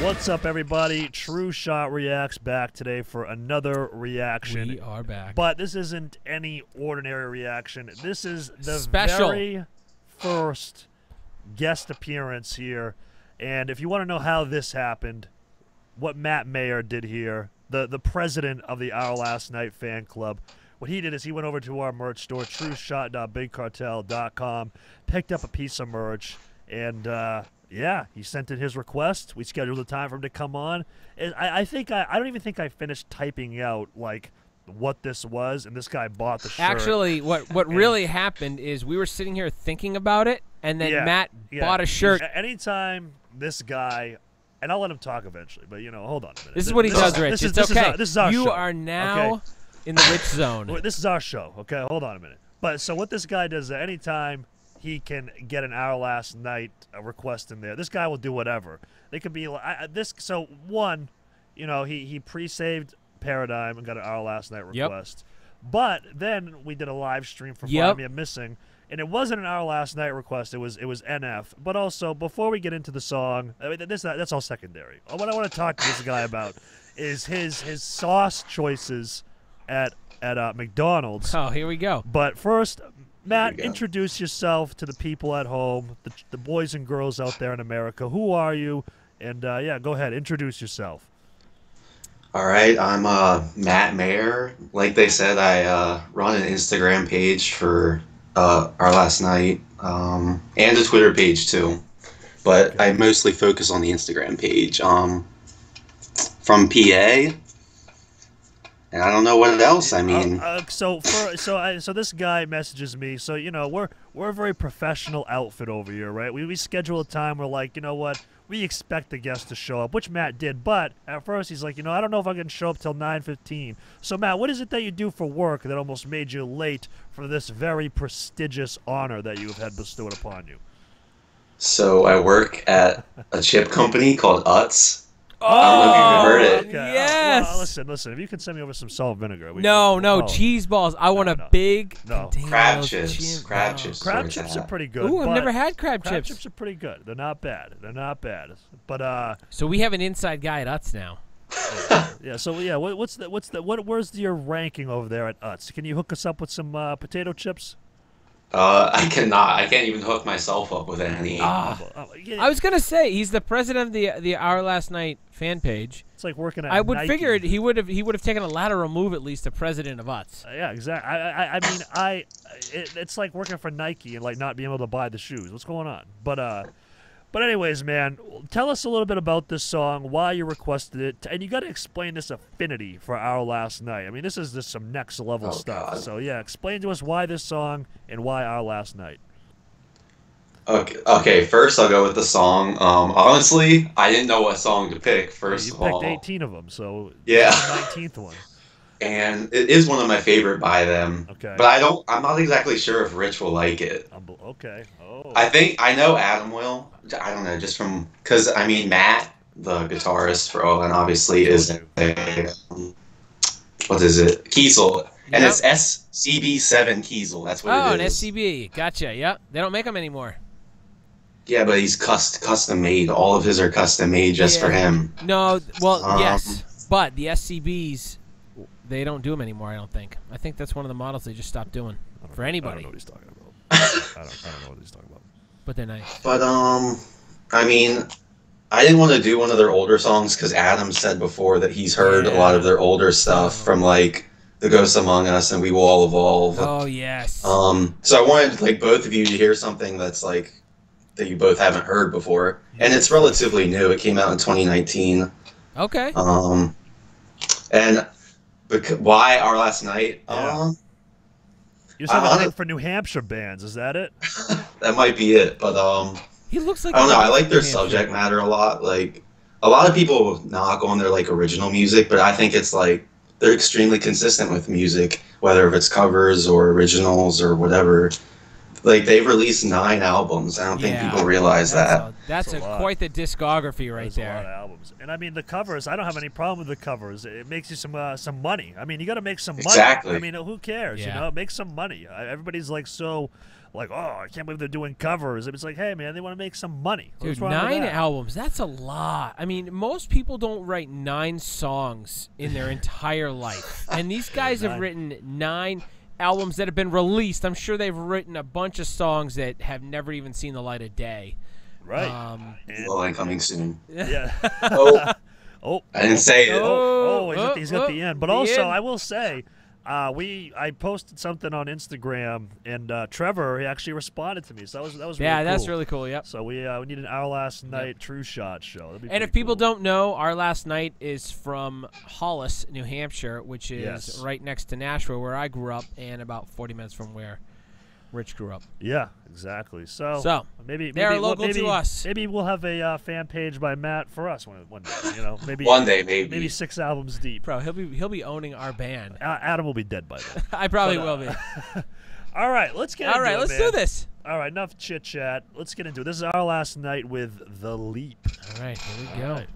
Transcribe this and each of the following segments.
What's up, everybody? TrueShot Reacts back today for another reaction. We are back. But this isn't any ordinary reaction. This is the Special. very first guest appearance here. And if you want to know how this happened, what MAHER did here, the president of the Our Last Night fan club, what he did is he went over to our merch store, TrueShot.BigCartel.com, picked up a piece of merch, and yeah, he sent in his request. We scheduled a time for him to come on. And I don't even think I finished typing out like what this was, and this guy bought the shirt. Actually, what really happened is we were sitting here thinking about it, and then Matt bought a shirt. Anytime this guy, and I'll let him talk eventually, but hold on a minute. This is what he does, Rich. It's okay. This is our show. You are now in the Rich zone. This is our show. Okay, hold on a minute. But so what this guy does, anytime he can get an Our Last Night request in there, this guy will do whatever. They could be like this. So one, he pre-saved Paradigm and got an Our Last Night request. But then we did a live stream for Find Me a Missing, and it wasn't an Our Last Night request. It was NF. But also, before we get into the song, I mean, that's all secondary. What I want to talk to this guy about is his sauce choices at McDonald's. Oh, here we go. But first, Matt, introduce yourself to the people at home, the boys and girls out there in America. Who are you? And yeah, go ahead, introduce yourself. All right, I'm MAHER. Like they said, I run an Instagram page for Our Last Night and a Twitter page too. But I mostly focus on the Instagram page. From PA. And I don't know what else. I mean, so this guy messages me. So we're a very professional outfit over here, right? We schedule a time. We're like, you know what? We expect the guest to show up, which Matt did. But at first he's like, I don't know if I can show up till 9:15. So Matt, what is it that you do for work that almost made you late for this very prestigious honor that you have had bestowed upon you? So I work at a chip company called Utz. Oh, I don't know if you've heard it. Okay. Yes. Well, listen. If you can send me over some salt vinegar. No, cheese balls. I want a big container crab of those chips. cheese- Crab chips. Crab chips are pretty good. Ooh, I've but never had crab chips. Crab chips are pretty good. They're not bad. But So we have an inside guy at Utz now. yeah. So yeah, where's your ranking over there at Utz? Can you hook us up with some potato chips? I cannot. I can't even hook myself up with any. I was gonna say he's the president of the Our Last Night fan page. It's like working at I would Nike. figure he would have taken a lateral move at least to president of Utz. Yeah, exactly. I mean, it's like working for Nike and like not being able to buy the shoes. What's going on? But anyways, man, tell us a little bit about this song, why you requested it, and you got to explain this affinity for Our Last Night. I mean, this is just some next level stuff. God. So yeah, explain to us why this song and why Our Last Night. Okay. First, I'll go with the song. Honestly, I didn't know what song to pick. First of all, you picked 18 of them, so yeah, the 19th one. And it is one of my favorite by them. Okay. But I'm not exactly sure if Rich will like it. Okay. Oh. I know Adam will. I don't know, just from because I mean Matt, the guitarist for Owen, obviously is what is it? Kiesel. And it's SCB7 Kiesel. That's what it is. Oh, an SCB. Gotcha. Yep. They don't make them anymore. Yeah, but he's custom made. All of his are custom made just for him. No, well, yes, but the SCBs, they don't do them anymore. I don't think. I think that's one of the models they just stopped doing for anybody. I don't know what he's talking about. I don't know what he's talking about. But they're nice. But I mean, I didn't want to do one of their older songs because Adam said before that he's heard a lot of their older stuff from like The Ghosts Among Us and We Will All Evolve. Oh yes. So I wanted like both of you to hear something that's like that you both haven't heard before, and it's relatively new. It came out in 2019. Okay. And why Our Last Night? You're talking for New Hampshire bands, is that it? That might be it, but he looks like I don't know. I like their subject matter a lot. Like a lot of people knock on their like original music, but I think it's like they're extremely consistent with music, whether if it's covers or originals or whatever. Like, they've released 9 albums. I don't think people realize that. That's quite the discography right there. A lot of albums. And I mean, the covers, I don't have any problem with the covers. It makes you some money. I mean, you got to make some money. Exactly. I mean, who cares? You know, make some money. Everybody's like oh, I can't believe they're doing covers. It's like, hey, man, they want to make some money. Dude, 9 albums, that's a lot. I mean, most people don't write 9 songs in their entire life. And these guys have written 9 albums that have been released. I'm sure they've written a bunch of songs that have never even seen the light of day. Right. Well, coming soon. Yeah. Oh, I didn't say it. He's got the end. But also, I will say, I posted something on Instagram, and Trevor, he actually responded to me. So that was really cool. That's really cool. Yep. So we need an Our Last Night TrueShot show. And if people don't know, Our Last Night is from Hollis, New Hampshire, which is right next to Nashville, where I grew up, and about 40 minutes from where Rich grew up. Yeah, exactly. So maybe they're local to us. Maybe we'll have a fan page by Matt for us one day. You know, maybe one day, maybe 6 albums deep. Bro, he'll be owning our band. Adam will be dead by then. I probably will be. All right, let's get into it. All right, let's do this. All right, enough chit chat. Let's get into it. This is Our Last Night with The Leap. All right, here we go. Right.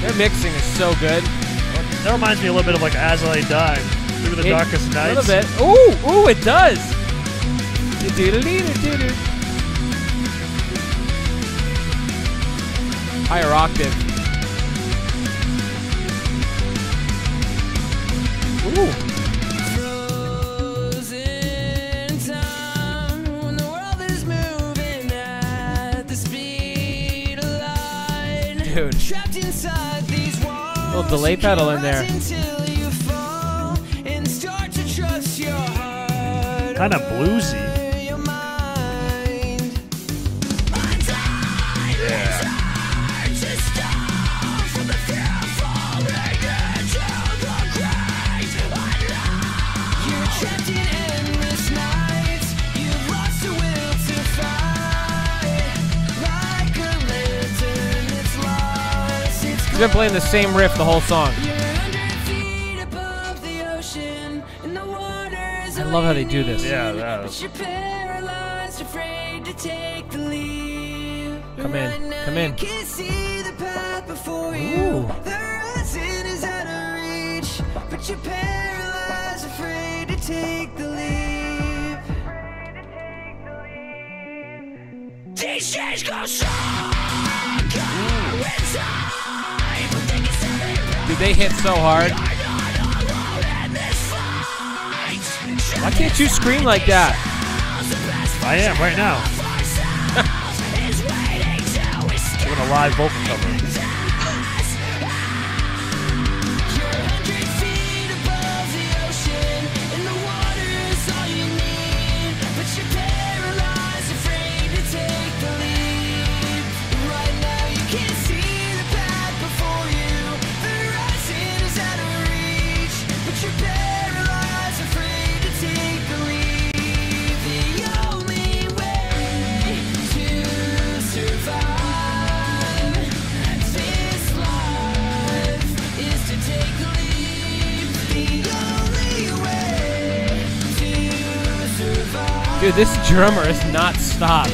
Their mixing is so good. That reminds me a little bit of like As I Dying Through the Darkest Nights. A little bit. Ooh, it does. Higher octave. Ooh. Dude. Little delay pedal in there. Kind of bluesy. He's been playing the same riff the whole song. I love how they do this. Yeah, that. Come in. Ooh. Dude, they hit so hard. Why can't you scream like that? I am right now. Doing a live vocal cover. Dude, this drummer has not stopped.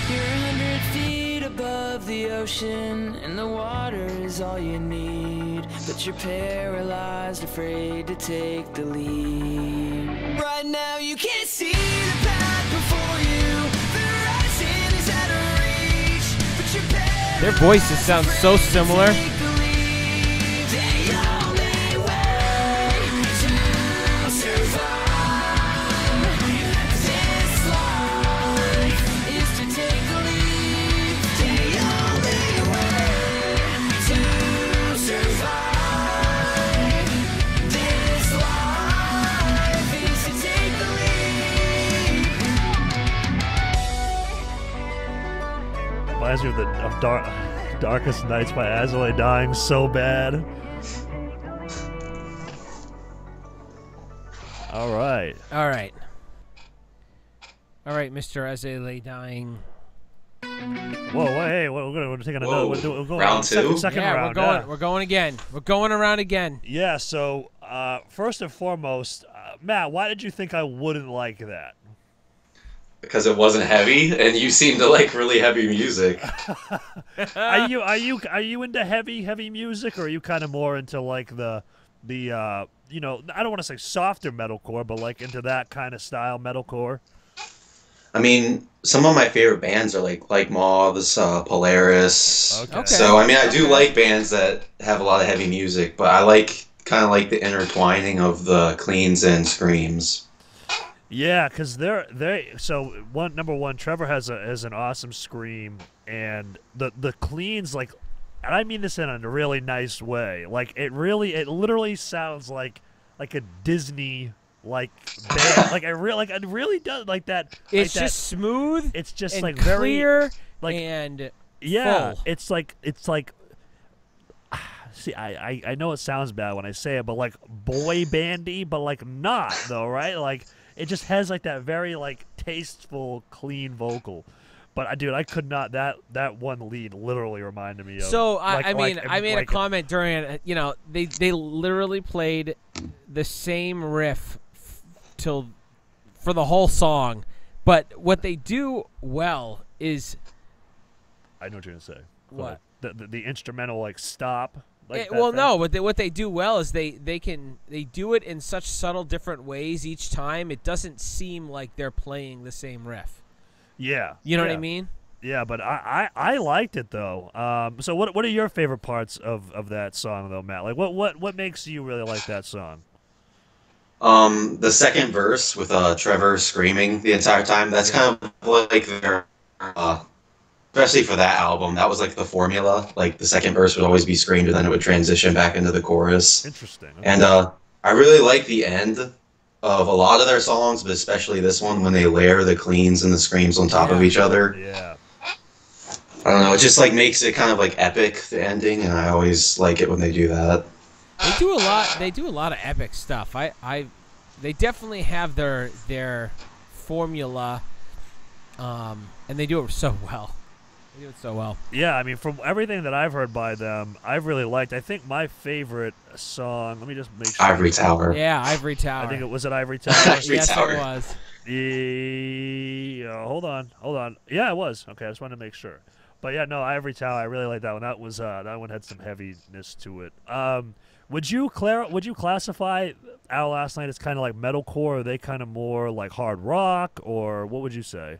You're 100 feet above the ocean, and the water is all you need. But you're paralyzed, afraid to take the lead. Right now, you can't see the path before you. The horizon is out of reach, but you're paralyzed. Their voices sound so similar. Reminds me of Darkest Nights by As I Dying so bad. All right. All right, Mr. As I Lay Dying. Whoa, hey, we're taking another. We're going round two. Second Yeah, round. we're going again. We're going around again. Yeah. So first and foremost, Matt, why did you think I wouldn't like that? Because it wasn't heavy, and you seem to like really heavy music. Are you into heavy music, or are you kind of more into like the you know, I don't want to say softer metalcore, but like into that kind of style metalcore? I mean, some of my favorite bands are like Moths, Polaris. Okay. So I mean, I do like bands that have a lot of heavy music, but I like kind of like the intertwining of the cleans and screams. Yeah, because number one, Trevor has an awesome scream, and the cleans, like, and I mean this in a really nice way. Like it literally sounds like a Disney band. It really does like that. It's just smooth. It's just and like clear very like and yeah. full. It's like. See, I know it sounds bad when I say it, but like boy bandy, but like not though, right? Like it just has like that very like tasteful, clean vocal. But dude, I could not. That one lead literally reminded me of. So I made a comment during it. You know, they literally played the same riff for the whole song, but what they do well is. I know what you're gonna say. What? The instrumental like stop. What they do well is they do it in such subtle different ways each time. It doesn't seem like they're playing the same riff. Yeah. You know what I mean? Yeah, but I liked it though. So what are your favorite parts of that song though, Matt? Like what makes you really like that song? The second verse with Trevor screaming the entire time. That's kind of like their especially for that album, that was like the formula. Like the second verse would always be screamed, and then it would transition back into the chorus. Interesting. Okay. And I really like the end of a lot of their songs, but especially this one when they layer the cleans and the screams on top of each other. Yeah. I don't know. It just like makes it kind of like epic, the ending, and I always like it when they do that. They do a lot. They do a lot of epic stuff. They definitely have their formula, and they do it so well. They do it so well. Yeah, I mean, from everything that I've heard by them, I've really liked. I think my favorite song. Let me just make sure. Ivory Tower. Yeah, Ivory Tower. I think it was Ivory Tower. Yes, Tower. it was. Hold on. Yeah, it was. Okay, I just wanted to make sure. But yeah, no, Ivory Tower. I really like that one. That was that one had some heaviness to it. Would you classify Our Last Night as kind of like metalcore? Or are they kind of more like hard rock, or what would you say?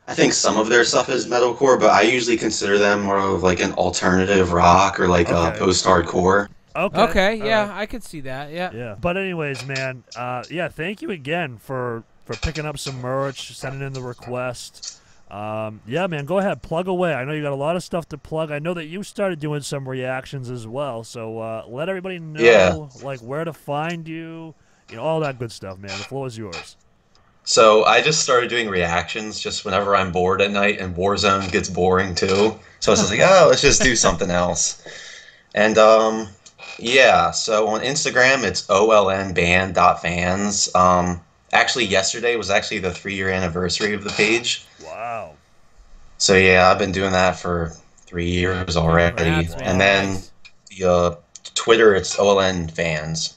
I think some of their stuff is metalcore, but I usually consider them more of like an alternative rock or like post-hardcore. Okay, yeah, I could see that. Yeah. Yeah. But anyways, man, thank you again for picking up some merch, sending in the request. Yeah, man, go ahead, plug away. I know you got a lot of stuff to plug. I know that you started doing some reactions as well, so let everybody know like where to find you, all that good stuff, man. The floor is yours. So I just started doing reactions just whenever I'm bored at night, and Warzone gets boring too. So I was like, let's just do something else. And yeah, so on Instagram it's olnband.fans. Actually, yesterday was actually the 3-year anniversary of the page. Wow. So yeah, I've been doing that for 3 years already. Congrats, man. And then the Twitter, it's olnfans.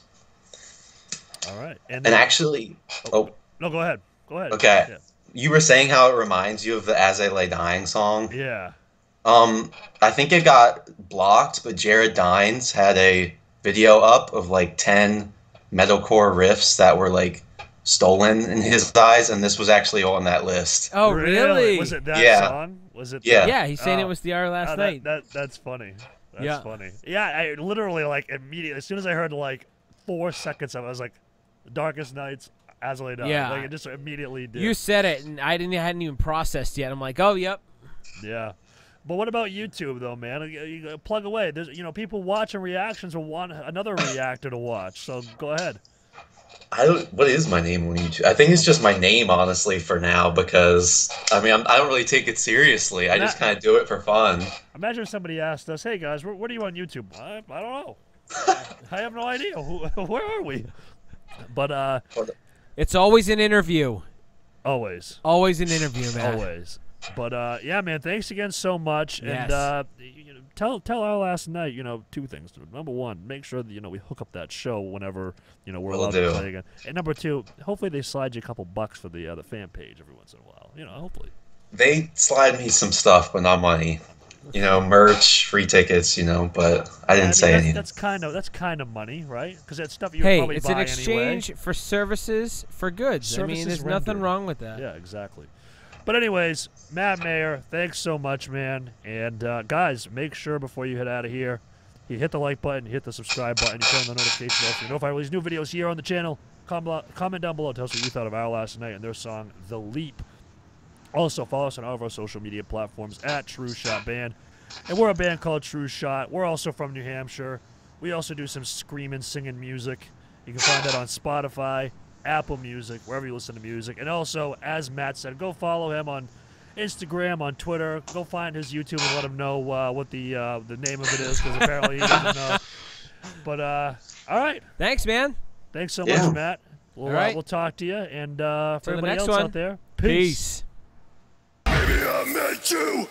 All right. And actually, no, go ahead. Okay. Yeah. You were saying how it reminds you of the As I Lay Dying song. Yeah. I think it got blocked, but Jared Dines had a video up of like 10 metalcore riffs that were like stolen in his eyes, and this was actually on that list. Oh, really? Was it that song? Was it? Yeah. Yeah, he's saying it was the Our Last Night. That's funny. That's funny. Yeah, I literally like immediately as soon as I heard like 4 seconds of it, I was like, Darkest Nights, As I Lay Dying. Yeah. Like it just immediately did. You said it, and I hadn't even processed yet. I'm like, oh, yep. Yeah. But what about YouTube though, man? You plug away. There's people watching reactions will want another reactor to watch. So go ahead. What is my name on YouTube? I think it's just my name, honestly, for now, because I mean I don't really take it seriously. I just kind of do it for fun. Imagine if somebody asked us, "Hey guys, what are you on YouTube?" I don't know. I have no idea. Where are we? But it's always an interview. Always. Always an interview, man. Always. But yeah, man, thanks again so much. Yes. And tell our last night, 2 things. Number 1, make sure that we hook up that show whenever we're allowed to play again. And number 2, hopefully they slide you a couple bucks for the fan page every once in a while. Hopefully. They slide me some stuff, but not money. Merch, free tickets. But I didn't say anything. That's kind of money, right? Because that's stuff you would probably it's buy an exchange anyway. For services for goods. Services there's rendered. nothing wrong with that. Yeah, exactly. But anyways, Matt Maher, thanks so much, man. And guys, make sure before you head out of here, you hit the like button, you hit the subscribe button, you turn on the notification bell so you know if I release new videos here on the channel. Comment down below, tell us what you thought of Our Last Night and their song, The Leap. Also, follow us on all of our social media platforms at TrueShot Band. And we're a band called TrueShot. We're also from New Hampshire. We also do some screaming, singing music. You can find that on Spotify, Apple Music, wherever you listen to music. And also, as Matt said, go follow him on Instagram, on Twitter. Go find his YouTube and let him know what the name of it is, because apparently he doesn't know. But, all right. Thanks, man. Thanks so much, Matt. We'll talk to you. And for everybody else out there, peace. Maybe I met you.